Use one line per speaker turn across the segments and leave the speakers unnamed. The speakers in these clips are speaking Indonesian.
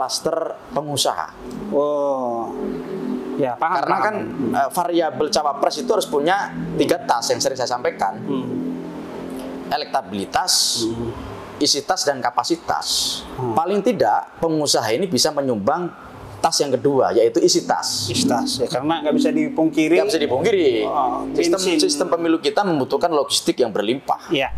klaster pengusaha.
Oh, ya paham.
Karena kan variabel cawapres itu harus punya 3 tas yang sering saya sampaikan. Elektabilitas, isi tas, dan kapasitas. Paling tidak pengusaha ini bisa menyumbang tas yang kedua, yaitu isi tas.
Isi tas, ya, karena nggak bisa dipungkiri.
Nggak bisa dipungkiri. Sistem pemilu kita membutuhkan logistik yang berlimpah.
Ya.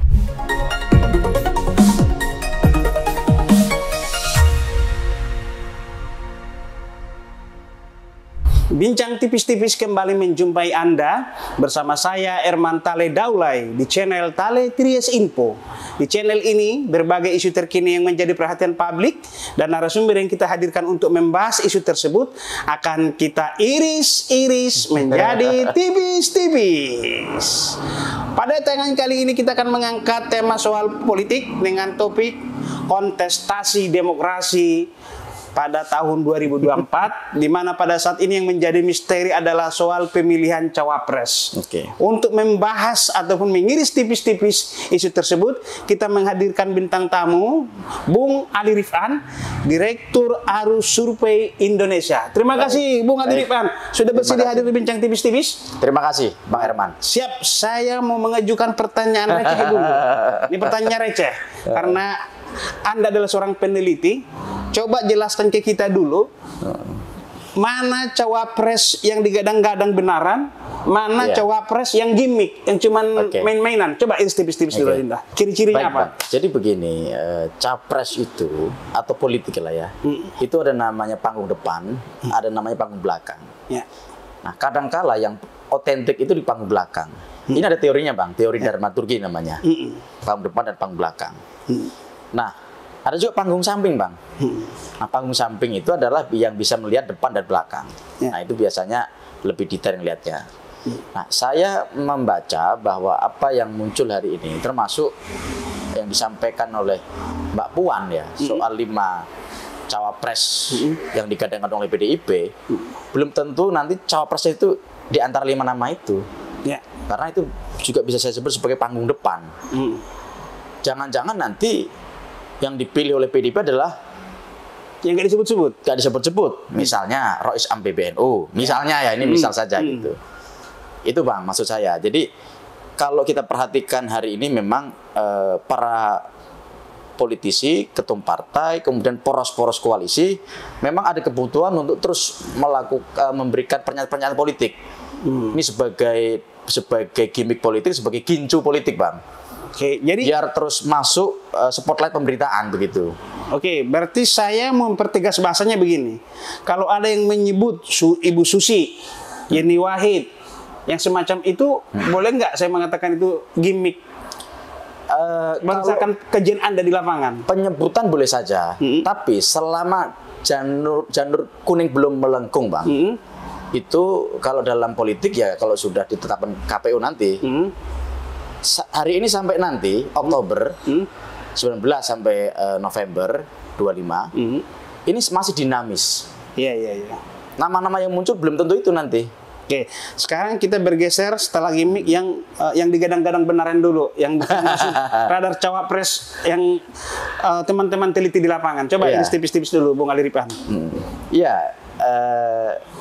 Bincang tipis-tipis kembali menjumpai Anda bersama saya Erman Tale Daulay di channel Tale Tries Info. Di channel ini berbagai isu terkini yang menjadi perhatian publik dan narasumber yang kita hadirkan untuk membahas isu tersebut akan kita iris-iris menjadi tipis-tipis. Pada tayangan kali ini kita akan mengangkat tema soal politik dengan topik kontestasi demokrasi pada tahun 2024, di mana pada saat ini yang menjadi misteri adalah soal pemilihan cawapres. Untuk membahas ataupun mengiris tipis-tipis isu tersebut, kita menghadirkan bintang tamu, Bung Ali Rifan, Direktur Arus Survei Indonesia. Terima kasih, Bung Ali Rifan, sudah bersedia hadir di bincang tipis-tipis.
Terima kasih, Bang Herman.
Siap, saya mau mengajukan pertanyaan receh dulu. Ini pertanyaan receh, karena Anda adalah seorang peneliti. Coba jelaskan ke kita dulu, mana cawapres yang digadang-gadang benaran, mana cawapres yang gimmick, yang cuman main-mainan. Coba iris tipis-tipis dulu, Linda. Ciri-cirinya apa?
Jadi begini, capres itu, atau politik lah ya, itu ada namanya panggung depan, ada namanya panggung belakang. Nah, kadangkala yang otentik itu di panggung belakang. Ini ada teorinya, Bang, teori dramaturgi namanya. Panggung depan dan panggung belakang. Nah, ada juga panggung samping, Bang. Nah, panggung samping itu adalah yang bisa melihat depan dan belakang. Nah, itu biasanya lebih detail melihatnya. Nah, saya membaca bahwa apa yang muncul hari ini, termasuk yang disampaikan oleh Mbak Puan ya, soal 5 cawapres yang digadang-gadang oleh PDIP, belum tentu nanti cawapresnya itu di antara 5 nama itu. Karena itu juga bisa saya sebut sebagai panggung depan. Jangan-jangan nanti yang dipilih oleh PDIP adalah
yang nggak disebut-sebut.
Nggak disebut-sebut. Misalnya Rois Am PBNU. Misalnya ya, ini misal saja gitu. Itu, Bang, maksud saya. Jadi kalau kita perhatikan hari ini memang para politisi, ketum partai, kemudian poros-poros koalisi memang ada kebutuhan untuk terus melakukan memberikan pernyataan-pernyataan politik. Ini sebagai gimmick politik, sebagai gincu politik, Bang. Jadi biar terus masuk spotlight pemberitaan begitu.
Berarti saya mempertegas bahasanya begini. Kalau ada yang menyebut Ibu Susi, Yeni Wahid, yang semacam itu, boleh nggak saya mengatakan itu gimmick? Berdasarkan kajian Anda di lapangan.
Penyebutan boleh saja, tapi selama janur kuning belum melengkung, Bang, itu kalau dalam politik ya, kalau sudah ditetapkan KPU nanti, hari ini sampai nanti Oktober 19 sampai November 25 ini masih dinamis. Nama-nama yang muncul belum tentu itu nanti.
Sekarang kita bergeser setelah gimmick yang digadang-gadang benaran dulu, yang bukan masuk radar cawapres yang teman-teman teliti di lapangan. Coba iris tipis-tipis dulu, Bung Ali Rifan.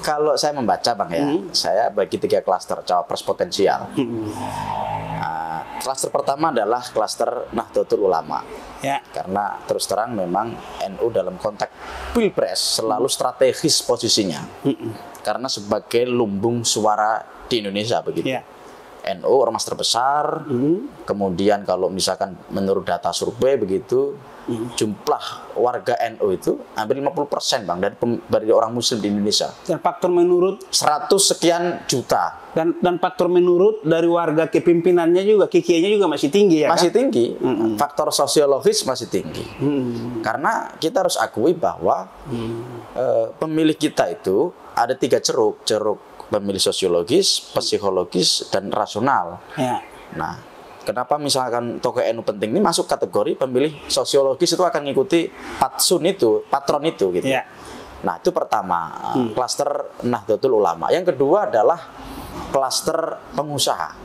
Kalau saya membaca, Bang, ya, saya bagi 3 klaster cawapres potensial. Klaster pertama adalah klaster Nahdlatul Ulama. Karena terus terang memang NU dalam konteks Pilpres selalu strategis posisinya. Karena sebagai lumbung suara di Indonesia begitu. NU ormas terbesar, kemudian kalau misalkan menurut data survei begitu, jumlah warga NU itu hampir 50%, Bang, dari orang Muslim di Indonesia.
Dan faktor menurut
100 sekian juta.
Dan faktor menurut dari warga kepimpinannya juga, kikianya juga masih tinggi, ya?
Masih tinggi. Faktor sosiologis masih tinggi. Karena kita harus akui bahwa pemilih kita itu ada 3 ceruk pemilih sosiologis, psikologis, dan rasional. Nah, kenapa misalkan tokoh NU penting ini masuk kategori pemilih sosiologis itu akan mengikuti patron itu gitu. Nah, itu pertama, klaster Nahdlatul Ulama. Yang kedua adalah klaster pengusaha.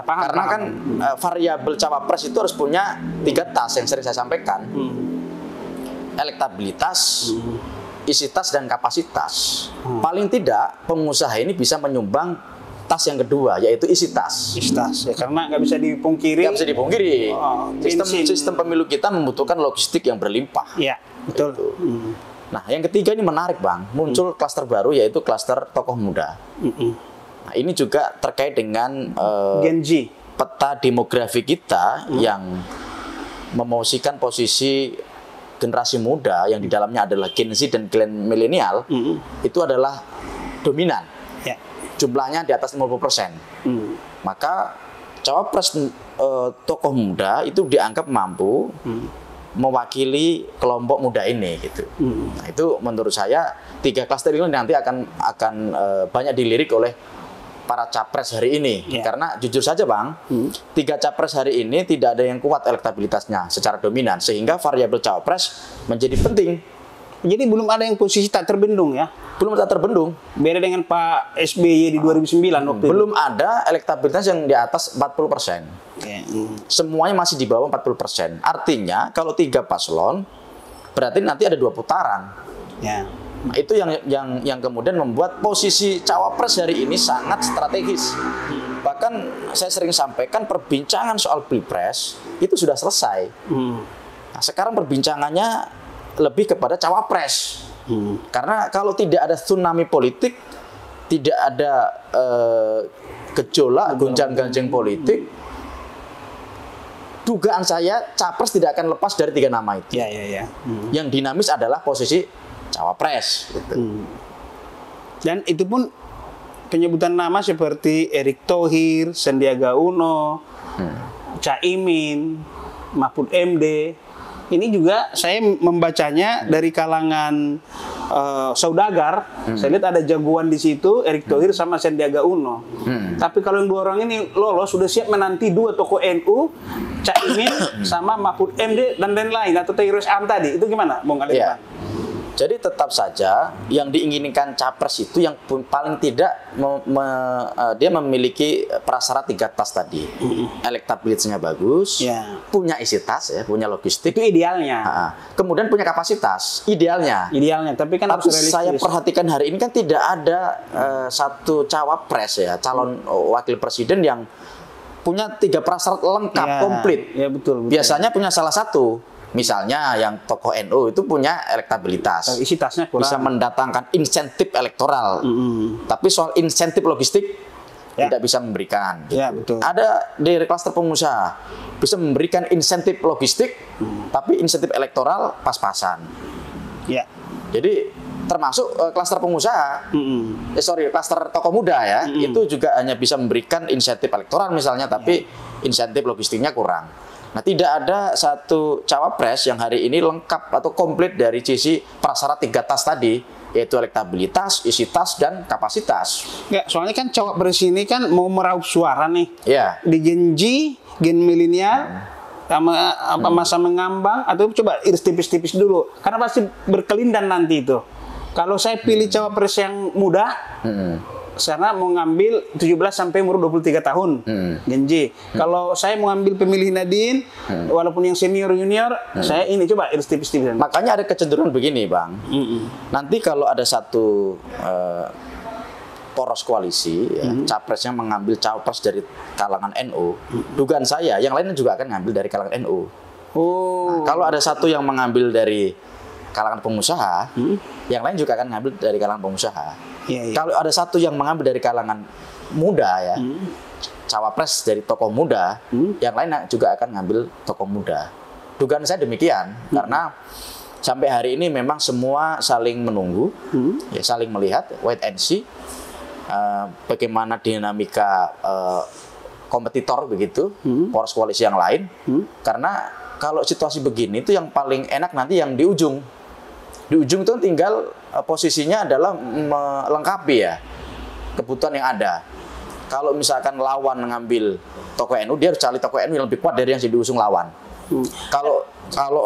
Karena kan variabel cawapres itu harus punya 3 tas yang sering saya sampaikan. elektabilitas, isi tas dan kapasitas. Paling tidak pengusaha ini bisa menyumbang tas yang kedua, yaitu isi tas.
Isi tas, ya, karena nggak bisa dipungkiri.
Nggak bisa dipungkiri.
Bensin.
Sistem pemilu kita membutuhkan logistik yang berlimpah.
Iya, betul.
Gitu. Nah, yang ketiga ini menarik, Bang. Muncul klaster baru, yaitu klaster tokoh muda. Nah, ini juga terkait dengan
Gen Z.
peta demografi kita yang memosisikan posisi generasi muda yang di dalamnya adalah Gen Z dan Gen milenial, itu adalah dominan.
Ya.
Jumlahnya di atas 50%. Maka cawapres tokoh muda itu dianggap mampu mewakili kelompok muda ini gitu. Nah, itu menurut saya 3 klaster ini nanti akan banyak dilirik oleh para capres hari ini. Karena jujur saja, Bang, 3 capres hari ini tidak ada yang kuat elektabilitasnya secara dominan, sehingga variabel cawapres menjadi penting.
Jadi belum ada yang posisi tak terbendung ya?
Belum tak terbendung.
Beda dengan Pak SBY di 2009 waktu
Belum ada elektabilitas yang di atas 40%. Semuanya masih di bawah 40%. Artinya kalau 3 paslon, berarti nanti ada 2 putaran.
Ya.
Nah, itu yang kemudian membuat posisi cawapres hari ini sangat strategis. Bahkan saya sering sampaikan perbincangan soal pilpres itu sudah selesai. Nah, sekarang perbincangannya lebih kepada cawapres. Karena kalau tidak ada tsunami politik, tidak ada gejolak, gonjang-ganjing politik, dugaan saya capres tidak akan lepas dari 3 nama itu. Yang dinamis adalah posisi cawapres. Gitu.
Dan itu pun penyebutan nama seperti Erick Thohir, Sandiaga Uno, Caimin, Mahfud MD. Ini juga saya membacanya dari kalangan saudagar. Saya lihat ada jagoan di situ, Erick Thohir sama Sandiaga Uno. Tapi kalau yang 2 orang ini lolos, sudah siap menanti 2 tokoh NU, Caimin sama Mahfud MD dan lain-lain, atau Tayrus Am tadi. Itu gimana, Bung Aliman?
Jadi tetap saja yang diinginkan capres itu yang paling tidak dia memiliki prasyarat 3 tas tadi. Elektabilitasnya bagus, punya isi tas ya, punya logistik.
Itu idealnya.
Kemudian punya kapasitas, idealnya.
Tapi kan harus realistis.
Saya perhatikan hari ini kan tidak ada satu cawapres ya, calon wakil presiden yang punya 3 prasyarat lengkap, komplit.
Ya, betul.
Biasanya punya salah satu. Misalnya yang tokoh NU itu punya elektabilitas,
isi tasnya kurang,
bisa mendatangkan insentif elektoral, tapi soal insentif logistik tidak bisa memberikan.
Betul.
Ada di klaster pengusaha bisa memberikan insentif logistik, tapi insentif elektoral pas-pasan. Jadi termasuk klaster pengusaha, klaster tokoh muda ya, itu juga hanya bisa memberikan insentif elektoral misalnya, tapi insentif logistiknya kurang. Nah, tidak ada satu cawapres yang hari ini lengkap atau komplit dari sisi prasyarat 3 tas tadi, yaitu elektabilitas, isi tas, dan kapasitas.
Soalnya kan cawapres ini kan mau meraup suara nih. Di Gen Z, Gen milenial, sama masa mengambang, atau coba iris tipis-tipis dulu. Karena pasti berkelindan nanti itu. Kalau saya pilih cawapres yang muda, karena mau ngambil 17 sampai umur 23 tahun, Gen Z. Kalau saya mau ngambil pemilih Nadine, walaupun yang senior junior, saya ini coba iris tipis-tipis.
Makanya ada kecenderungan begini, Bang. Nanti kalau ada satu poros koalisi, capresnya mengambil cawapres dari kalangan NU, dugaan saya yang lainnya juga akan ngambil dari kalangan NU. Nah, kalau ada satu yang mengambil dari kalangan pengusaha, yang lain juga akan ngambil dari kalangan pengusaha. Kalau ada satu yang mengambil dari kalangan muda ya, cawapres dari tokoh muda, yang lain juga akan ngambil tokoh muda. Dugaan saya demikian, karena sampai hari ini memang semua saling menunggu, saling melihat, wait and see, bagaimana dinamika kompetitor begitu, poros koalisi yang lain. Karena kalau situasi begini itu yang paling enak nanti yang di ujung. Di ujung itu tinggal posisinya adalah melengkapi ya kebutuhan yang ada. Kalau misalkan lawan mengambil tokoh NU, dia harus cari tokoh NU yang lebih kuat dari yang diusung lawan. Kalau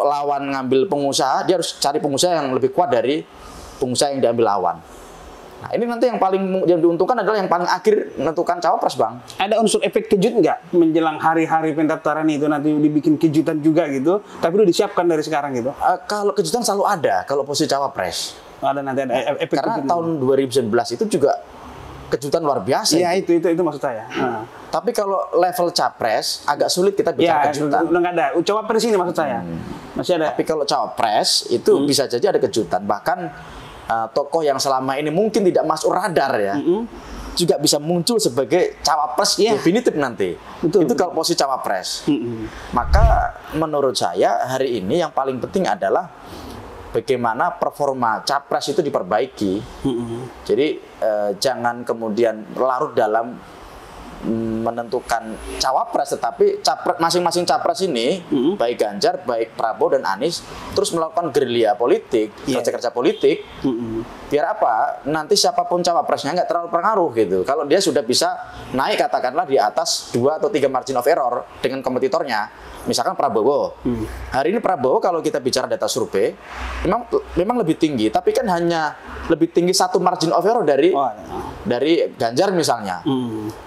lawan ngambil pengusaha, dia harus cari pengusaha yang lebih kuat dari pengusaha yang diambil lawan. Nah, ini nanti yang diuntungkan adalah yang paling akhir menentukan cawapres, Bang.
Ada unsur efek kejut nggak menjelang hari-hari pendaftaran itu, nanti dibikin kejutan juga gitu, tapi udah disiapkan dari sekarang gitu?
Kalau kejutan selalu ada kalau posisi cawapres.
Ada nanti ada efek
Karena
kejut.
tahun 2019 itu juga kejutan luar biasa.
Iya, itu maksud saya.
Tapi kalau level capres agak sulit kita bicara kejutan.
Udah nggak ada. Cawapres ini maksud saya. Masih ada.
Tapi kalau cawapres itu bisa jadi ada kejutan. Bahkan tokoh yang selama ini mungkin tidak masuk radar ya, juga bisa muncul sebagai cawapres definitif nanti.
Betul.
Itu kalau posisi cawapres. Maka menurut saya hari ini yang paling penting adalah bagaimana performa capres itu diperbaiki. Jadi jangan kemudian larut dalam menentukan cawapres, tetapi masing-masing capres ini, baik Ganjar, baik Prabowo dan Anies, terus melakukan gerilya politik, kerja-kerja politik, biar apa? Nanti siapapun cawapresnya nggak terlalu pengaruh gitu. Kalau dia sudah bisa naik katakanlah di atas 2 atau 3 margin of error dengan kompetitornya, misalkan Prabowo. Hari ini Prabowo kalau kita bicara data survei, memang lebih tinggi, tapi kan hanya lebih tinggi 1 margin of error dari Ganjar misalnya.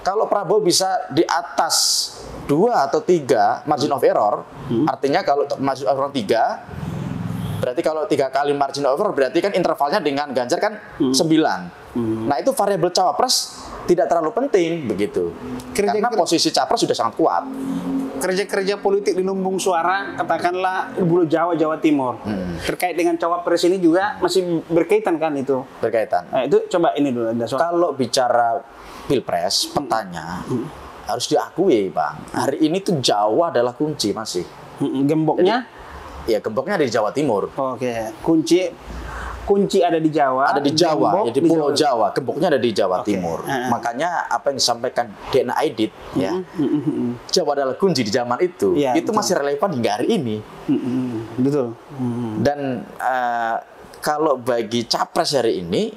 Kalau Prabowo bisa di atas 2 atau 3 margin of error, artinya kalau margin of error 3, berarti kalau 3 kali margin of error berarti kan intervalnya dengan Ganjar kan 9. Nah itu variabel cawapres tidak terlalu penting begitu. Karena posisi capres sudah sangat kuat.
Kerja-kerja politik di lumbung suara, katakanlah Pulau Jawa, Jawa Timur, terkait dengan cawapres ini juga masih berkaitan kan itu?
Berkaitan.
Nah, itu coba ini dulu.
Kalau bicara pilpres, petanya harus diakui, Bang. Hari ini tuh Jawa adalah kunci masih.
Gemboknya?
Jadi, ya gemboknya ada di Jawa Timur.
Oke, kunci ada di Jawa.
Ada di Jawa, ya, di Pulau Jawa. Gemboknya ada di Jawa Timur. Makanya apa yang disampaikan Dena Aidit, ya, Jawa adalah kunci di zaman itu. Itu masih relevan hingga hari ini.
Betul.
Dan kalau bagi capres hari ini,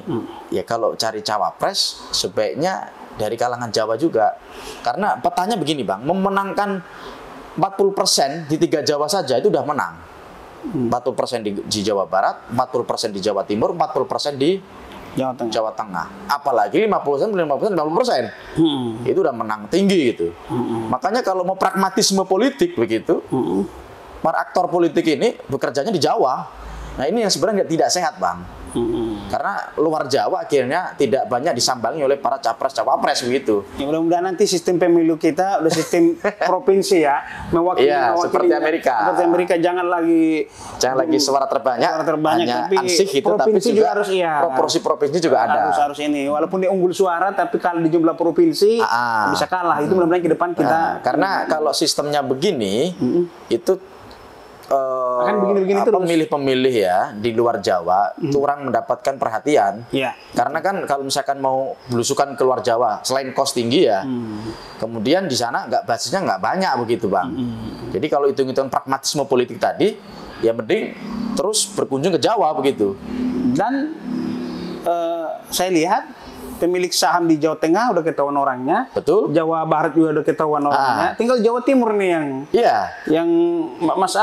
ya kalau cari cawapres sebaiknya dari kalangan Jawa juga. Karena petanya begini, Bang, memenangkan 40% di 3 Jawa saja itu udah menang. 40% di Jawa Barat, 40% di Jawa Timur, 40% di Jawa Tengah. Apalagi 50%, 50%. Itu udah menang tinggi gitu. Makanya kalau mau pragmatisme politik begitu, para aktor politik ini bekerjanya di Jawa. Nah ini yang sebenarnya tidak sehat, Bang. Karena luar Jawa akhirnya tidak banyak disambangi oleh para capres-cawapres begitu.
Ya mudah-mudahan nanti sistem pemilu kita udah sistem provinsi ya, mewakili
seperti Amerika.
Seperti Amerika, jangan lagi
suara terbanyak hanya
tapi
ansih itu, tapi juga harus proporsi provinsi juga ada.
Harus ini, walaupun dia unggul suara, tapi kalau di jumlah provinsi bisa kalah. Itu mudah-mudahan ke depan kita.
Karena kalau sistemnya begini, itu pemilih-pemilih ya di luar Jawa kurang mendapatkan perhatian. Karena kan kalau misalkan mau belusukan ke luar Jawa, selain kos tinggi ya, kemudian di sana basisnya nggak banyak begitu, Bang. Jadi kalau hitung-hitungan pragmatisme politik tadi, ya mending terus berkunjung ke Jawa begitu.
Dan saya lihat pemilik saham di Jawa Tengah udah ketahuan orangnya.
Betul.
Jawa Barat juga udah ketahuan orangnya. Tinggal Jawa Timur nih yang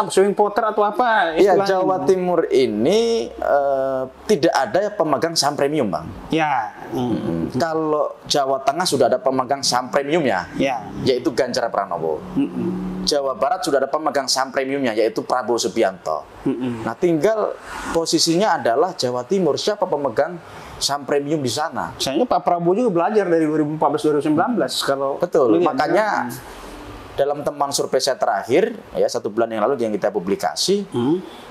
swing voter atau apa?
Iya, Jawa Timur ini tidak ada pemegang saham premium, Bang. Kalau Jawa Tengah sudah ada pemegang saham premiumnya, yaitu Ganjar Pranowo. Jawa Barat sudah ada pemegang saham premiumnya, yaitu Prabowo Subianto. Nah, tinggal posisinya adalah Jawa Timur, siapa pemegang saham premium di sana.
Sayangnya Pak Prabowo juga belajar dari 2014-2019 kalau
betul. Makanya dalam temuan survei saya terakhir ya 1 bulan yang lalu yang kita publikasi,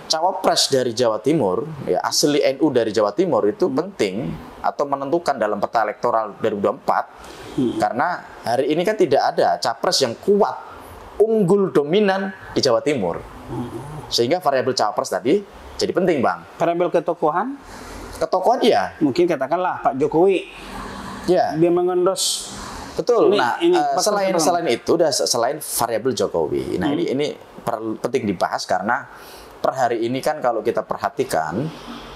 cawapres dari Jawa Timur, ya asli NU dari Jawa Timur itu penting atau menentukan dalam peta elektoral 2024 karena hari ini kan tidak ada capres yang kuat, unggul, dominan di Jawa Timur. Sehingga variabel cawapres tadi jadi penting, Bang.
Variabel ketokohan?
Ketokohan iya.
Mungkin katakanlah Pak Jokowi. Dia mengendos.
Betul. Selain itu, selain variabel Jokowi. Nah ini penting dibahas karena per hari ini kan kalau kita perhatikan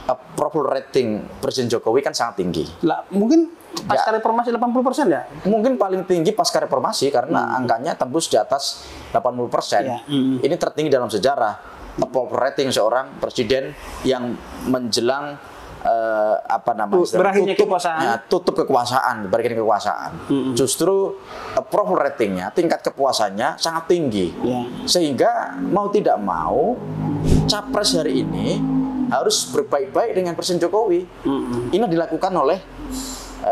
approval rating Presiden Jokowi kan sangat tinggi.
Mungkin pasca reformasi 80% ya?
Mungkin paling tinggi pasca reformasi karena angkanya tembus di atas 80%. Ini tertinggi dalam sejarah approval rating seorang presiden yang menjelang apa namanya,
berakhirnya kekuasaan,
tutup kekuasaan, berakhirnya kekuasaan. Justru approval ratingnya, tingkat kepuasannya sangat tinggi, sehingga mau tidak mau capres hari ini harus berbaik-baik dengan Presiden Jokowi. Ini dilakukan oleh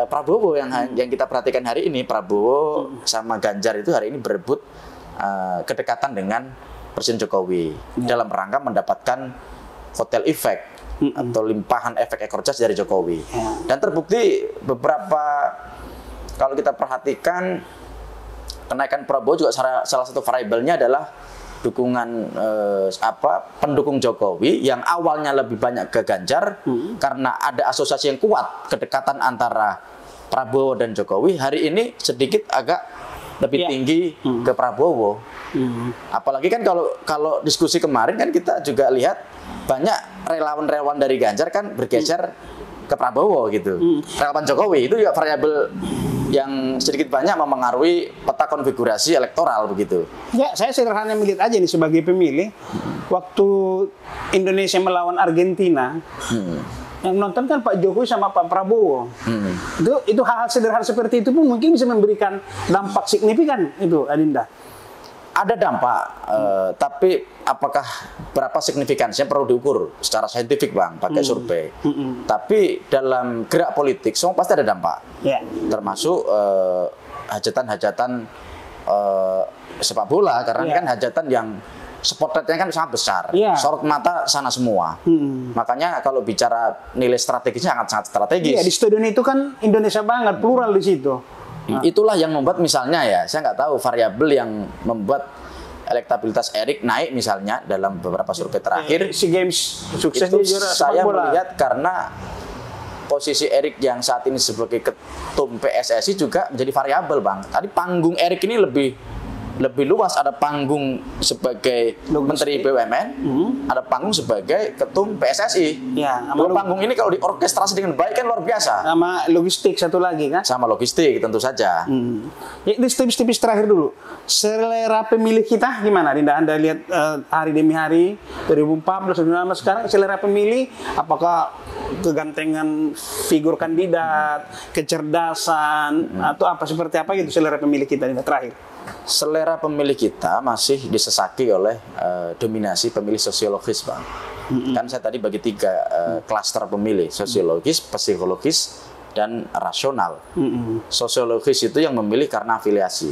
Prabowo yang kita perhatikan hari ini. Prabowo sama Ganjar itu hari ini berebut kedekatan dengan Presiden Jokowi dalam rangka mendapatkan hotel effect atau limpahan efek ekor jas dari Jokowi. Dan terbukti beberapa, kalau kita perhatikan, kenaikan Prabowo juga salah satu variabelnya adalah dukungan pendukung Jokowi yang awalnya lebih banyak ke Ganjar karena ada asosiasi yang kuat, kedekatan antara Prabowo dan Jokowi. Hari ini sedikit agak lebih tinggi ke Prabowo. Apalagi kan kalau diskusi kemarin kan kita juga lihat banyak relawan-relawan dari Ganjar kan bergeser ke Prabowo gitu. Relawan Jokowi itu juga variabel yang sedikit banyak memengaruhi peta konfigurasi elektoral begitu.
Ya, saya sederhana melihat aja nih sebagai pemilih, waktu Indonesia melawan Argentina, yang nonton kan Pak Jokowi sama Pak Prabowo. Itu hal-hal sederhana seperti itu pun mungkin bisa memberikan dampak signifikan itu, Adinda.
Ada dampak, tapi apakah berapa signifikansinya perlu diukur secara saintifik, Bang, pakai survei. Tapi dalam gerak politik semua pasti ada dampak, termasuk hajatan-hajatan sepak bola, karena ini kan hajatan yang spotlightnya kan sangat besar, sorot mata sana semua. Makanya kalau bicara nilai strategisnya sangat strategis.
Di stadion itu kan Indonesia banget, plural di situ.
Itulah yang membuat misalnya saya nggak tahu variabel yang membuat elektabilitas Erik naik misalnya dalam beberapa survei terakhir.
SEA Games sukses
itu saya melihat karena posisi Erik yang saat ini sebagai ketum PSSI juga menjadi variabel, Bang. Tadi panggung Erik ini lebih luas, ada panggung sebagai Menteri BUMN, ada panggung sebagai ketum PSSI. Dua panggung ini kalau diorkestrasi dengan baik kan luar biasa.
Sama logistik satu lagi kan?
Sama logistik tentu saja.
Ini tipis-tipis terakhir dulu. Selera pemilih kita gimana? Anda lihat hari demi hari 2014, 2019 sekarang selera pemilih apakah kegantengan figur kandidat, kecerdasan atau apa seperti apa gitu selera pemilih kita ini terakhir?
Selera pemilih kita masih disesaki oleh dominasi pemilih sosiologis, Bang. Kan saya tadi bagi 3 klaster pemilih, sosiologis, psikologis, dan rasional. Sosiologis itu yang memilih karena afiliasi,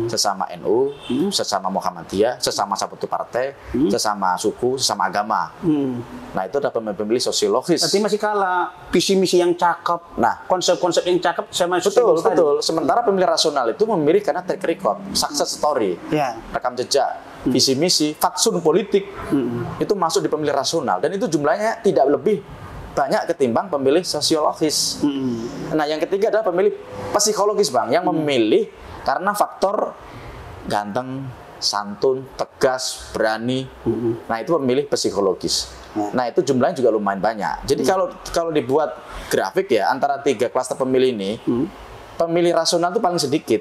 sesama NU, sesama Muhammadiyah, sesama satu partai, sesama suku, sesama agama. Nah itu adalah pemilih sosiologis.
Tapi masih kalah visi misi yang cakep, konsep-konsep yang cakep sama
betul. Sementara pemilih rasional itu memilih karena track record, success story, rekam jejak, visi misi, fatsun politik, itu masuk di pemilih rasional dan itu jumlahnya tidak lebih banyak ketimbang pemilih sosiologis. Nah, yang ketiga adalah pemilih psikologis, Bang, yang memilih karena faktor ganteng, santun, tegas, berani. Nah, itu pemilih psikologis. Nah, itu jumlahnya juga lumayan banyak. Jadi kalau dibuat grafik ya antara 3 klaster pemilih ini, pemilih rasional itu paling sedikit.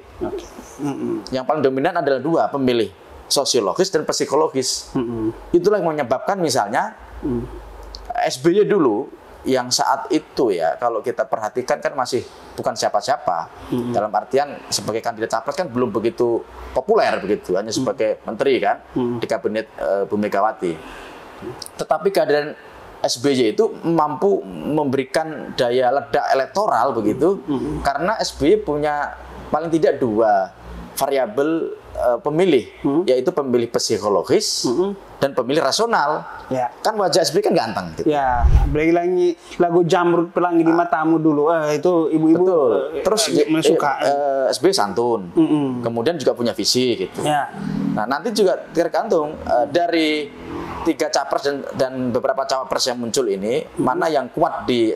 Yang paling dominan adalah 2, pemilih sosiologis dan psikologis. Itulah yang menyebabkan misalnya SBY dulu yang saat itu kalau kita perhatikan kan masih bukan siapa-siapa, dalam artian sebagai kandidat capres kan belum begitu populer begitu, hanya sebagai menteri kan di kabinet Bu Megawati. Tetapi kehadiran SBY itu mampu memberikan daya ledak elektoral begitu, karena SBY punya paling tidak 2 variabel pemilih, yaitu pemilih psikologis dan pemilih rasional. Kan wajah SBY kan ganteng gitu.
Lagi lagu Jamrut Pelangi di Matamu dulu, itu ibu-ibu
terus
suka.
SBY santun, kemudian juga punya visi gitu. Nah nanti juga tergantung dari 3 capres dan beberapa cawapres yang muncul ini, mana yang kuat di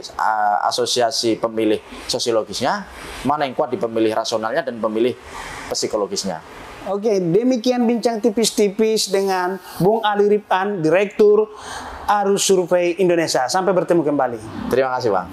asosiasi pemilih sosiologisnya, mana yang kuat di pemilih rasionalnya dan pemilih psikologisnya.
Oke, demikian bincang tipis-tipis dengan Bung Ali Rifan, Direktur Arus Survei Indonesia. Sampai bertemu kembali.
Terima kasih, Bang.